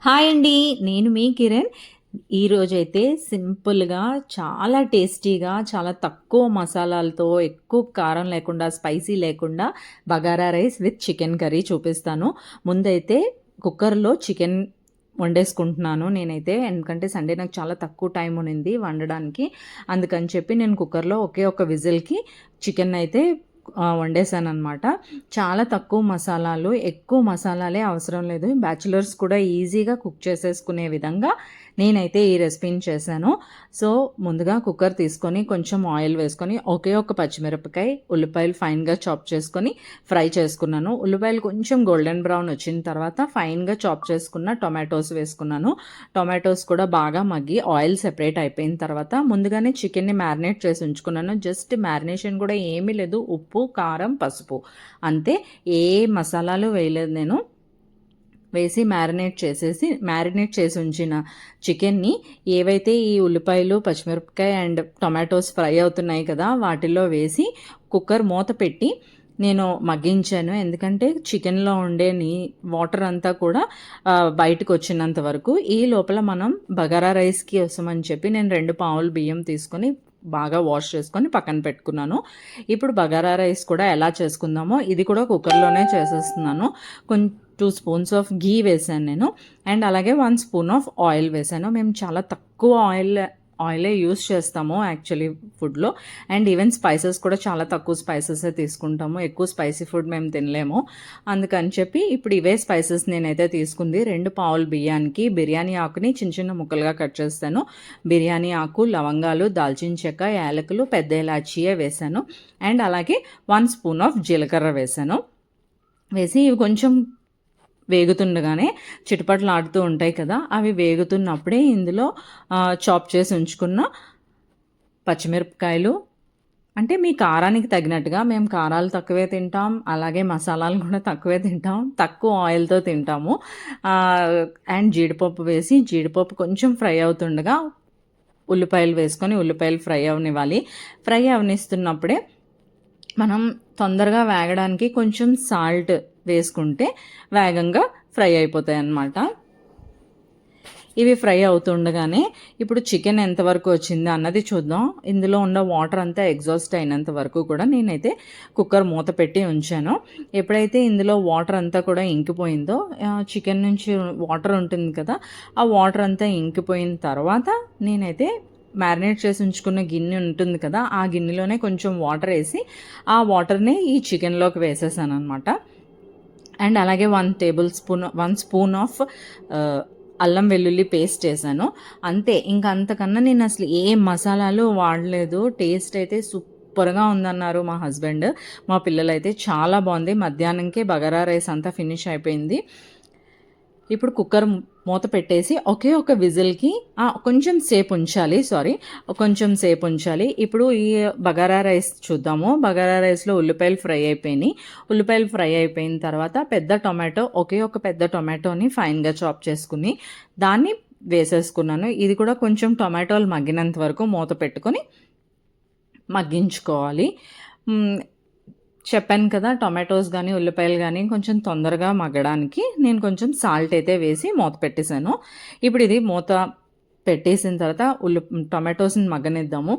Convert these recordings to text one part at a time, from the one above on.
Hi అండి. నేను మీ కిరణ్. ఈరోజైతే సింపుల్‌గా చాలా టేస్టీగా, చాలా తక్కువ మసాలాలతో, ఎక్కువ కారం లేకుండా, స్పైసీ లేకుండా bagara rice with chicken curry చూపిస్తాను. ముందైతే కుక్కర్‌లో చికెన్ వండేసుకుంటున్నాను నేనైతే. ఎందుకంటే సండే నాకు చాలా తక్కువ టైం ఉన్నింది వండడానికి. అందుకని చెప్పి నేను కుక్కర్‌లో ఒకే ఒక విజిల్‌కి చికెన్ అయితే వండేసాననమాట. చాలా తక్కువ మసాలాలు, ఎక్కువ మసాలాలే అవసరం లేదు. బ్యాచిలర్స్ కూడా ఈజీగా కుక్ చేసేసుకునే విధంగా నేనైతే ఈ రెసిపీని చేశాను. సో, ముందుగా కుక్కర్ తీసుకొని కొంచెం ఆయిల్ వేసుకొని ఒకే ఒక పచ్చిమిరపకాయ, ఉల్లిపాయలు ఫైన్‌గా చాప్ చేసుకొని ఫ్రై చేసుకున్నాను. ఉల్లిపాయలు కొంచెం గోల్డెన్ బ్రౌన్ వచ్చిన తర్వాత ఫైన్‌గా చాప్ చేసుకున్న టొమాటోస్ వేసుకున్నాను. టొమాటోస్ కూడా బాగా మగ్గి ఆయిల్ సెపరేట్ అయిపోయిన తర్వాత ముందుగానే చికెన్‌ని మ్యారినేట్ చేసి ఉంచుకున్నాను. జస్ట్ మ్యారినేషన్ కూడా ఏమీ లేదు. ఉప్పు, కారం, పసుపు అంతే. ఏ మసాలాలు వేయలేదు నేను. వేసి మ్యారినేట్ చేసి ఉంచిన చికెన్ని ఏవైతే ఈ ఉల్లిపాయలు, పచ్చిమిరపకాయ అండ్ టొమాటోస్ ఫ్రై అవుతున్నాయి కదా, వాటిల్లో వేసి కుక్కర్ మూత పెట్టి నేను మగ్గించాను. ఎందుకంటే చికెన్లో ఉండే వాటర్ అంతా కూడా బయటకు వచ్చినంత వరకు. ఈ లోపల మనం బగారా రైస్కి వస్తామని చెప్పి నేను 2 పావులు బియ్యం తీసుకొని బాగా వాష్ చేసుకొని పక్కన పెట్టుకున్నాను. ఇప్పుడు బగారా రైస్ కూడా ఎలా చేసుకుందామో ఇది కూడా కుక్కర్లోనే చేసేస్తున్నాను. 2 స్పూన్స్ ఆఫ్ ఘీ వేసాను నేను. అండ్ అలాగే 1 స్పూన్ ఆఫ్ ఆయిల్ వేసాను. మేము చాలా తక్కువ ఆయిలే యూస్ చేస్తాము యాక్చువల్లీ ఫుడ్లో. అండ్ ఈవెన్ స్పైసెస్ కూడా చాలా తక్కువ స్పైసెసే తీసుకుంటాము. ఎక్కువ స్పైసీ ఫుడ్ మేము తినలేము. అందుకని చెప్పి ఇప్పుడు ఇవే స్పైసెస్ నేనైతే తీసుకుంది. 2 పావులు బియ్యానికి బిర్యానీ ఆకుని చిన్న చిన్న ముక్కలుగా కట్ చేస్తాను. బిర్యానీ ఆకు, లవంగాలు, దాల్చిన చెక్క, యాలకులు, పెద్ద ఇలాచీయే వేసాను. అండ్ అలాగే 1 స్పూన్ ఆఫ్ జీలకర్ర వేసాను. వేసి ఇవి కొంచెం వేగుతుండగానే చిటపటలు ఆడుతూ ఉంటాయి కదా, అవి వేగుతున్నప్పుడే ఇందులో చాప్ చేసి ఉంచుకున్న పచ్చిమిరపకాయలు, అంటే మీ కారానికి తగినట్టుగా, మేము కారాలు తక్కువే తింటాం, అలాగే మసాలాలు కూడా తక్కువే తింటాం, తక్కువ ఆయిల్తో తింటాము. అండ్ జీడిపప్పు వేసి జీడిపప్పు కొంచెం ఫ్రై అవుతుండగా ఉల్లిపాయలు వేసుకొని ఉల్లిపాయలు ఫ్రై అవనివ్వాలి. ఫ్రై అవనిస్తున్నప్పుడే మనం తొందరగా వేగడానికి కొంచెం సాల్ట్ వేసుకుంటే వేగంగా ఫ్రై అయిపోతాయి అన్నమాట. ఇవి ఫ్రై అవుతుండగానే ఇప్పుడు చికెన్ ఎంతవరకు వచ్చింది అన్నది చూద్దాం. ఇందులో ఉన్న వాటర్ అంతా ఎగ్జాస్ట్ అయినంత వరకు కూడా నేనైతే కుక్కర్ మూత పెట్టి ఉంచాను. ఎప్పుడైతే ఇందులో వాటర్ అంతా కూడా ఇంకిపోయిందో, చికెన్ నుంచి వాటర్ ఉంటుంది కదా, ఆ వాటర్ అంతా ఇంకిపోయిన తర్వాత నేనైతే మ్యారినేట్ చేసి ఉంచుకున్న గిన్నె ఉంటుంది కదా, ఆ గిన్నెలోనే కొంచెం వాటర్ వేసి ఆ వాటర్ని ఈ చికెన్లోకి వేసేసాను అనమాట. అండ్ అలాగే 1 స్పూన్ ఆఫ్ అల్లం వెల్లుల్లి పేస్ట్ వేసాను. అంతే, ఇంకా అంతకన్నా నేను అసలు ఏ మసాలాలు వాడలేదు. టేస్ట్ అయితే సూపర్గా ఉందన్నారు మా హస్బెండ్. మా పిల్లలైతే చాలా బాగుంది. మధ్యాహ్నంకే బగారా రైస్ అంతా ఫినిష్ అయిపోయింది. ఇప్పుడు కుక్కర్ మూత పెట్టేసి ఒకే ఒక విజిల్కి కొంచెం సేపు ఉంచాలి. ఇప్పుడు ఈ బగారా రైస్ చూద్దాము. బగారా రైస్లో ఉల్లిపాయలు ఫ్రై అయిపోయిన తర్వాత ఒకే ఒక పెద్ద టొమాటోని ఫైన్గా చాప్ చేసుకుని దాన్ని వేసేసుకున్నాను. ఇది కూడా కొంచెం టొమాటోలు మగ్గినంత వరకు మూత పెట్టుకొని మగ్గించుకోవాలి. చెప్పాను కదా, టొమాటోస్ కానీ ఉల్లిపాయలు కానీ కొంచెం తొందరగా మగ్గడానికి నేను కొంచెం సాల్ట్ అయితే వేసి మూత పెట్టేశాను. ఇప్పుడు ఇది మూత పెట్టేసిన తర్వాత టొమాటోస్ని మగ్గనిద్దాము.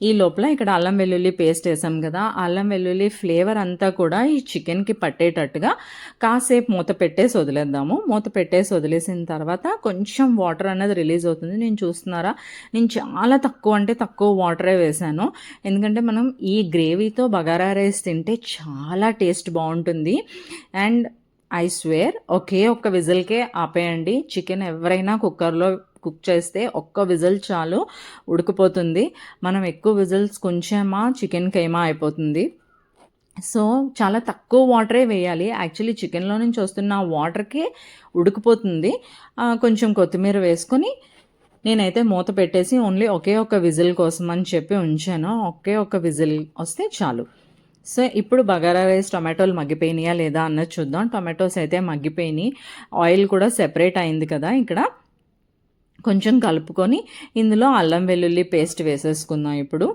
ఈ లోపల ఇక్కడ అల్లం వెల్లుల్లి పేస్ట్ వేసాం కదా, అల్లం వెల్లుల్లి ఫ్లేవర్ అంతా కూడా ఈ చికెన్కి పట్టేటట్టుగా కాసేపు మూత పెట్టేసి వదిలేద్దాము. మూత పెట్టేసి వదిలేసిన తర్వాత కొంచెం వాటర్ అనేది రిలీజ్ అవుతుంది. చూస్తున్నారా, నేను చాలా తక్కువ వాటరే వేసాను. ఎందుకంటే మనం ఈ గ్రేవీతో బగారా రైస్ తింటే చాలా టేస్ట్ బాగుంటుంది. అండ్ ఐ స్వేర్ ఒకే ఒక్క విజిల్కే ఆపేయండి. చికెన్ ఎవరైనా కుక్కర్లో కుక్ చేస్తే ఒక్క విజిల్ చాలు, ఉడికిపోతుంది. మనం ఎక్కువ విజిల్స్ కొంచెమా చికెన్ కైమా అయిపోతుంది. సో చాలా తక్కువ వాటరే వేయాలి. యాక్చువల్లీ చికెన్లో నుంచి వస్తున్న వాటర్కే ఉడికిపోతుంది. కొంచెం కొత్తిమీర వేసుకొని నేనైతే మూత పెట్టేసి ఓన్లీ ఒకే ఒక విజిల్ కోసం అని చెప్పి ఉంచాను. ఒకే ఒక విజిల్ వస్తే చాలు. సో ఇప్పుడు బగారా రైస్ టొమాటోలు మగ్గిపోయినాయా లేదా అన్నది చూద్దాం. టొమాటోస్ అయితే మగ్గిపోయినాయి, ఆయిల్ కూడా సెపరేట్ అయింది కదా. ఇక్కడ కొంచెం కలుపుకొని ఇందులో అల్లం వెల్లుల్లి పేస్ట్ వేసేసుకుందాం. ఇప్పుడు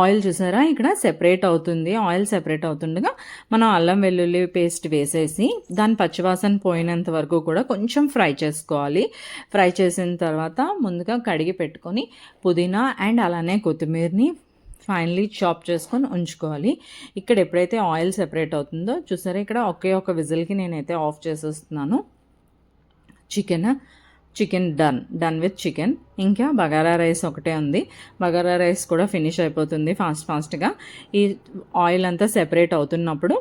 ఆయిల్ చూసారా ఇక్కడ సెపరేట్ అవుతుంది. ఆయిల్ సెపరేట్ అవుతుండగా మనం అల్లం వెల్లుల్లి పేస్ట్ వేసేసి దాని పచ్చివాసన పోయినంత వరకు కూడా కొంచెం ఫ్రై చేసుకోవాలి. ఫ్రై చేసిన తర్వాత ముందుగా కడిగి పెట్టుకొని పుదీనా అండ్ అలానే కొత్తిమీరని ఫైనలీ చాప్ చేసుకొని ఉంచుకోవాలి. ఇక్కడ ఎప్పుడైతే ఆయిల్ సెపరేట్ అవుతుందో చూసారా ఇక్కడ ఒకే ఒక విజిల్కి నేనైతే ఆఫ్ చేసేస్తున్నాను. Chicken done with chicken. ఇంకా బగారా రైస్ ఒకటే ఉంది. బగారా రైస్ కూడా ఫినిష్ అయిపోతుంది ఫాస్ట్గా. ఈ ఆయిల్ అంతా సెపరేట్ అవుతున్నప్పుడు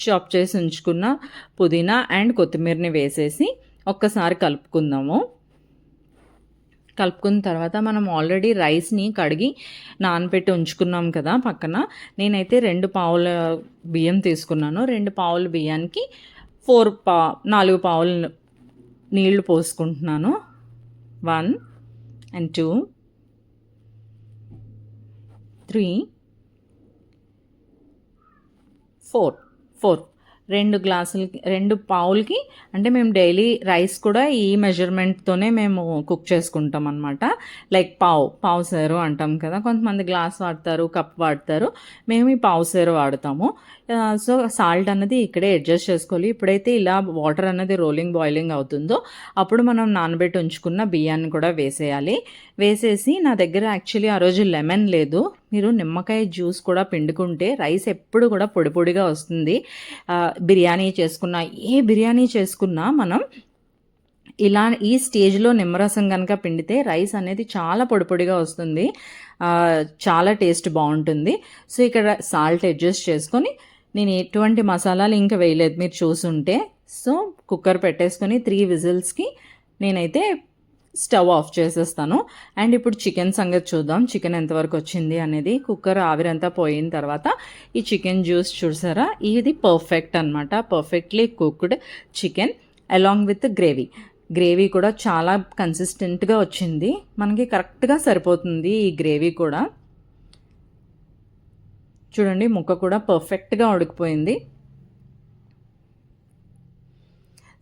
చాప్ చేసి ఉంచుకున్న పుదీనా అండ్ కొత్తిమీరని వేసేసి ఒక్కసారి కలుపుకుందాము. కలుపుకున్న తర్వాత మనం ఆల్రెడీ రైస్ని కడిగి నానబెట్టి ఉంచుకున్నాం కదా పక్కన. నేనైతే 2 పావుల బియ్యం తీసుకున్నాను. 2 పావుల బియ్యానికి 4 పావులు నీళ్లు పోసుకుంటున్నాను. 1 and 2 3 4 2 పావులకి అంటే మేము డైలీ రైస్ కూడా ఈ మెజర్మెంట్తోనే మేము కుక్ చేసుకుంటాం అనమాట. లైక్ పావు సేరు అంటాం కదా, కొంతమంది గ్లాస్ వాడతారు, కప్ వాడతారు, మేము ఈ పావు సేరు వాడతాము. సో సాల్ట్ అన్నది ఇక్కడే అడ్జస్ట్ చేసుకోవాలి. ఇప్పుడైతే ఇలా వాటర్ అన్నది బాయిలింగ్ అవుతుందో అప్పుడు మనం నానబెట్టి ఉంచుకున్న బియ్యాన్ని కూడా వేసేయాలి. వేసేసి నా దగ్గర యాక్చువల్లీ ఆ రోజు లెమన్ లేదు. మీరు నిమ్మకాయ జ్యూస్ కూడా పిండుకుంటే రైస్ ఎప్పుడు కూడా పొడి పొడిగా వస్తుంది. ఏ బిర్యానీ చేసుకున్నా మనం ఇలా ఈ స్టేజ్లో నిమ్మరసం కనుక పిండితే రైస్ అనేది చాలా పొడి పొడిగా వస్తుంది. చాలా టేస్ట్ బాగుంటుంది. సో ఇక్కడ సాల్ట్ అడ్జస్ట్ చేసుకొని నేను ఎటువంటి మసాలాలు ఇంకా వేయలేదు మీరు చూసుంటే. సో కుక్కర్ పెట్టేసుకొని 3 విజిల్స్కి నేనైతే స్టవ్ ఆఫ్ చేసేస్తాను. అండ్ ఇప్పుడు చికెన్ సంగతి చూద్దాం, చికెన్ ఎంతవరకు వచ్చింది అనేది. కుక్కర్ ఆవిరంతా పోయిన తర్వాత ఈ చికెన్ జ్యూస్ చూసారా, ఇది పర్ఫెక్ట్ అనమాట. Perfectly cooked chicken along with gravy కూడా చాలా కన్సిస్టెంట్గా వచ్చింది. మనకి కరెక్ట్గా సరిపోతుంది ఈ గ్రేవీ కూడా. చూడండి ముక్క కూడా పర్ఫెక్ట్గా ఉడికిపోయింది.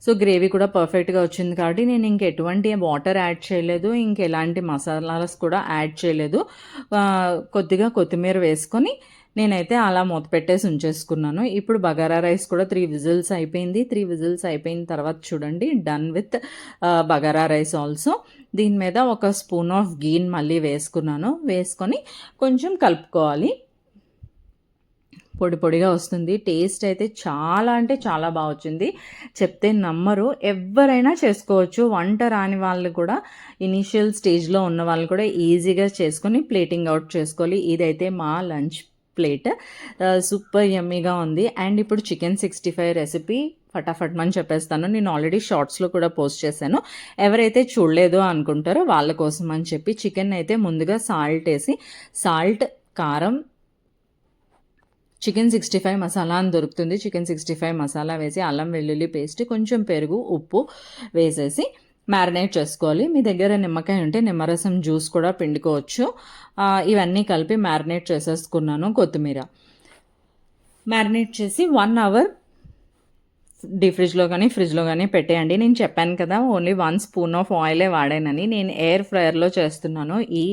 సో గ్రేవీ కూడా పర్ఫెక్ట్గా వచ్చింది కాబట్టి నేను ఎటువంటి వాటర్ యాడ్ చేయలేదు, ఎలాంటి మసాలాస్ కూడా యాడ్ చేయలేదు. కొద్దిగా కొత్తిమీర వేసుకొని నేనైతే అలా మూత పెట్టేసి ఉంచేసుకున్నాను. ఇప్పుడు బగారా రైస్ కూడా 3 విజిల్స్ అయిపోయింది. 3 విజిల్స్ అయిపోయిన తర్వాత చూడండి done with bagara rice also. దీని మీద ఒక స్పూన్ ఆఫ్ గీని మళ్ళీ వేసుకొని కొంచెం కలుపుకోవాలి. పొడి పొడిగా వస్తుంది. టేస్ట్ అయితే చాలా అంటే చాలా బాగా వచ్చింది. చెప్తే నమ్మరు, ఎవరైనా చేసుకోవచ్చు. వంట రాని వాళ్ళు కూడా, ఇనీషియల్ స్టేజ్లో ఉన్న వాళ్ళు కూడా ఈజీగా చేసుకొని ప్లేటింగ్ అవుట్ చేసుకోవాలి. ఇదైతే మా లంచ్ ప్లేట్. సూపర్ యమ్మీగా ఉంది. అండ్ ఇప్పుడు చికెన్ 65 రెసిపీ ఫటాఫట్మని చెప్పేస్తాను. నేను ఆల్రెడీ షార్ట్స్లో కూడా పోస్ట్ చేశాను. ఎవరైతే చూడలేదో అనుకుంటారో వాళ్ళ కోసం అని చెప్పి చికెన్ అయితే ముందుగా సాల్ట్, కారం, చికెన్ 65 మసాలా అని దొరుకుతుంది. చికెన్ 65 మసాలా వేసి అల్లం వెల్లుల్లి పేస్ట్, కొంచెం పెరుగు, ఉప్పు వేసేసి మ్యారినేట్ చేసుకోవాలి. మీ దగ్గర నిమ్మకాయ ఉంటే నిమ్మరసం జ్యూస్ కూడా పిండుకోవచ్చు. ఇవన్నీ కలిపి మ్యారినేట్ చేసేసుకున్నాను. కొత్తిమీర మ్యారినేట్ చేసి 1 అవర్ ఫ్రిడ్జ్లో కానీ పెట్టేయండి. నేను చెప్పాను కదా ఓన్లీ 1 స్పూన్ ఆఫ్ ఆయిలే వాడానని. నేను ఎయిర్ ఫ్రైయర్లో చేస్తున్నాను ఈ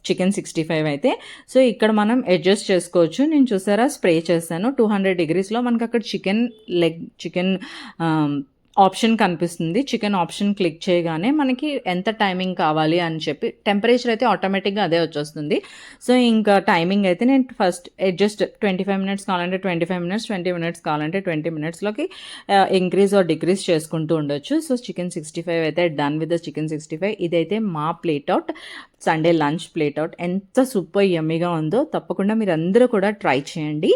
చికెన్ 65 అయితే. సో ఇక్కడ మనం అడ్జస్ట్ చేసుకోవచ్చు. నేను చూసారా స్ప్రే చేశాను 200 degreesలో. మనకు అక్కడ చికెన్ ఆప్షన్ కనిపిస్తుంది. చికెన్ ఆప్షన్ క్లిక్ చేయగానే మనకి ఎంత టైమింగ్ కావాలి అని చెప్పి టెంపరేచర్ అయితే ఆటోమేటిక్గా అదే వచ్చేస్తుంది. సో ఇంకా టైమింగ్ అయితే నేను ఫస్ట్ అడ్జస్ట్ 25 minutes కావాలంటే 25 minutes, 20 minutes కావాలంటే 20 minutesలోకి ఇంక్రీజ్ ఆర్ డిక్రీజ్ చేసుకుంటూ ఉండొచ్చు. సో చికెన్ 65 అయితే డన్ విత్ ద చికెన్ 65. ఇదైతే మా plate out, Sunday lunch plate out. ఎంత సూపర్ యమ్మీగా ఉందో తప్పకుండా మీరు అందరూ కూడా ట్రై చేయండి.